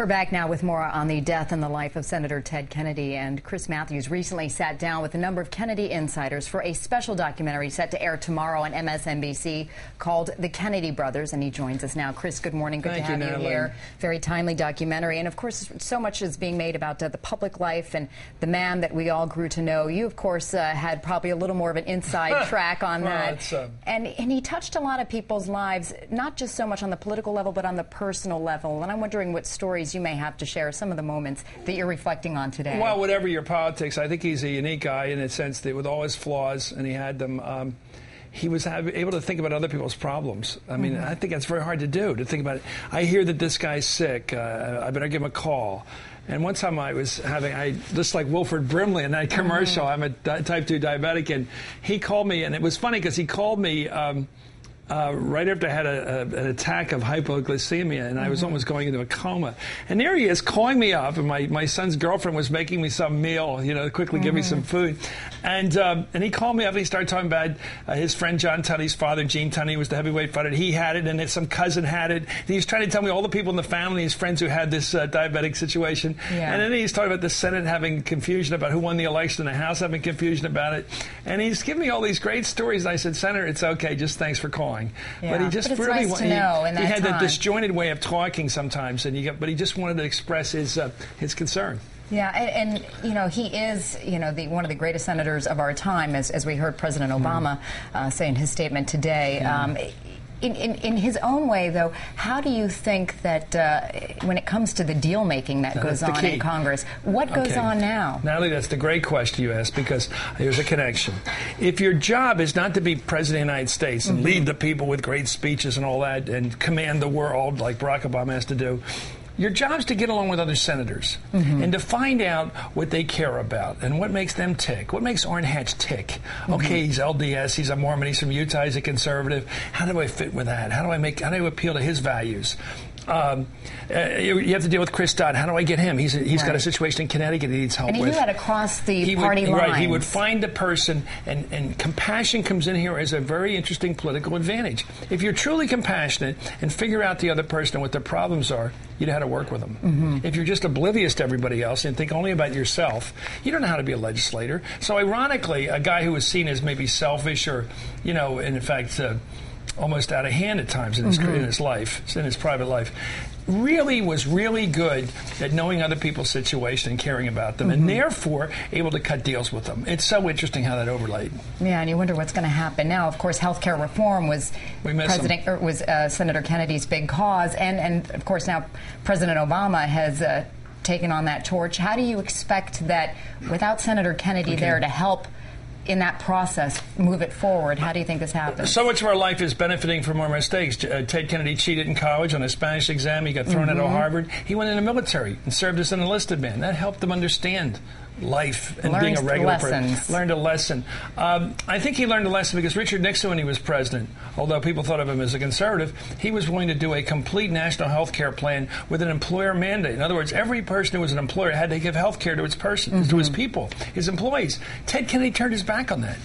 We're back now with more on the death and the life of Senator Ted Kennedy. And Chris Matthews recently sat down with a number of Kennedy insiders for a special documentary set to air tomorrow on MSNBC called The Kennedy Brothers. And he joins us now. Chris, good morning. Good to have you here. Very timely documentary. And, of course, so much is being made about the public life and the man that we all grew to know. You, of course, had probably a little more of an inside track on that. And he touched a lot of people's lives, not just so much on the political level, but on the personal level. And I'm wondering what stories you may have to share, some of the moments that you're reflecting on today. Well, whatever your politics, I think he's a unique guy in the sense that with all his flaws, and he had them, he was able to think about other people's problems. I mean, I think that's very hard to do, to think about it. I hear that this guy's sick. I better give him a call. And one time I was just like Wilford Brimley in that commercial, I'm a type 2 diabetic, and he called me, and it was funny because he called me right after I had an attack of hypoglycemia, and I was almost going into a coma. And there he is calling me up, and my son's girlfriend was making me some meal, you know, quickly give me some food. And he called me up, and he started talking about his friend John Tunney's father, Gene Tunney, was the heavyweight fighter. He had it, and some cousin had it. And he was trying to tell me all the people in the family, his friends who had this diabetic situation. Yeah. And then he's talking about the Senate having confusion about who won the election, and the House having confusion about it. And he's giving me all these great stories. And I said, Senator, it's okay, just thanks for calling. Yeah. But he just really nice to know in that he had time. that disjointed way of talking sometimes, but he just wanted to express his concern. Yeah, and you know, he is, you know, one of the greatest senators of our time, as we heard President Obama say in his statement today. In his own way, though, how do you think that when it comes to the deal-making that goes on in Congress, what goes on now? Natalie, that's the great question you asked, because there's a connection. If your job is not to be President of the United States and lead the people with great speeches and all that and command the world like Barack Obama has to do, your job is to get along with other senators and to find out what they care about and what makes them tick. What makes Orrin Hatch tick? Okay, he's LDS, he's a Mormon, he's from Utah, he's a conservative. How do I fit with that? How do I appeal to his values? You have to deal with Chris Dodd. How do I get him? He's got a situation in Connecticut he needs help with. And he knew how to cross the party lines. Right, he would find the person, and compassion comes in here as a very interesting political advantage. If you're truly compassionate and figure out the other person and what their problems are, you know how to work with them. If you're just oblivious to everybody else and think only about yourself, you don't know how to be a legislator. So ironically, a guy who was seen as maybe selfish or, you know, in fact, almost out of hand at times in his life, in his private life, was really good at knowing other people's situation and caring about them, and therefore able to cut deals with them. It's so interesting how that overlaid. Yeah, and you wonder what's going to happen now. Of course, health care reform was Senator Kennedy's big cause, and of course now President Obama has taken on that torch. How do you expect that without Senator Kennedy there to help in that process, move it forward? How do you think this happens? So much of our life is benefiting from our mistakes. Ted Kennedy cheated in college on a Spanish exam. He got thrown out of Harvard. He went in the military and served as an enlisted man. That helped him understand life and being a regular person. Learned a lesson. I think he learned a lesson because Richard Nixon, when he was president, although people thought of him as a conservative, he was willing to do a complete national health care plan with an employer mandate. In other words, every person who was an employer had to give health care to its person, to his people, his employees. Ted Kennedy turned his back on that.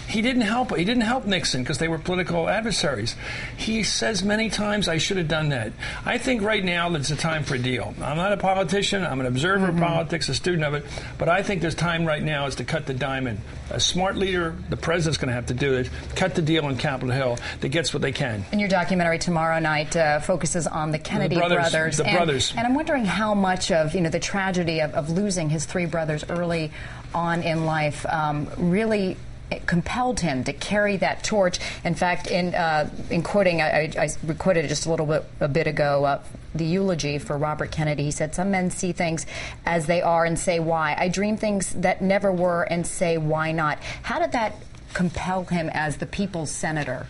He didn't help. He didn't help Nixon because they were political adversaries. He says many times, I should have done that. I think right now it's a time for a deal. I'm not a politician. I'm an observer of politics, a student of it. But I think there's time right now is to cut the diamond. A smart leader, the president's going to have to do it, cut the deal on Capitol Hill that gets what they can. And your documentary tomorrow night focuses on the Kennedy brothers. The brothers. And I'm wondering how much of the tragedy of losing his three brothers early on in life really it compelled him to carry that torch. In fact, in quoting, I quoted just a bit ago, the eulogy for Robert Kennedy. He said, "Some men see things as they are and say why. I dream things that never were and say why not." How did that compel him as the people's senator?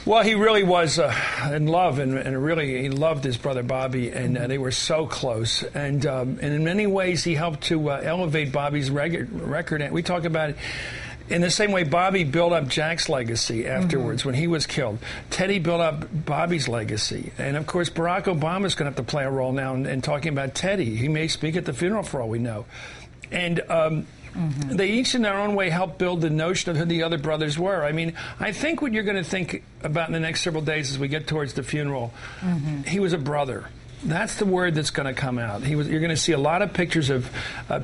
Well, he really was in love, and really he loved his brother Bobby, and they were so close. And in many ways, he helped to elevate Bobby's record. And we talk about it. In the same way Bobby built up Jack's legacy afterwards when he was killed, Teddy built up Bobby's legacy. And, of course, Barack Obama's going to have to play a role now in talking about Teddy. He may speak at the funeral for all we know. And they each in their own way helped build the notion of who the other brothers were. I mean, I think what you're going to think about in the next several days as we get towards the funeral, he was a brother. That's the word that's going to come out. You're going to see a lot of pictures of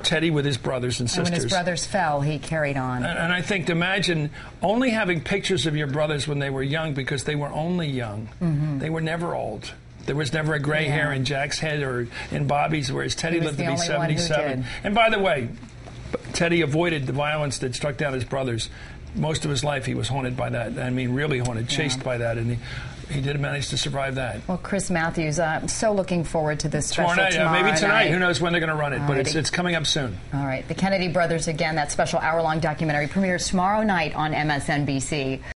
Teddy with his brothers and sisters. And when his brothers fell, he carried on. And I think to imagine only having pictures of your brothers when they were young, because they were only young. They were never old. There was never a gray hair in Jack's head or in Bobby's, whereas Teddy lived to be 77. And by the way, Teddy avoided the violence that struck down his brothers. Most of his life he was haunted by that. I mean, really haunted, chased by that. And he did manage to survive that. Well, Chris Matthews, I'm so looking forward to this special tomorrow maybe tonight. night. Who knows when they're going to run it, but it's coming up soon. All right. The Kennedy brothers, again, that special hour-long documentary premieres tomorrow night on MSNBC.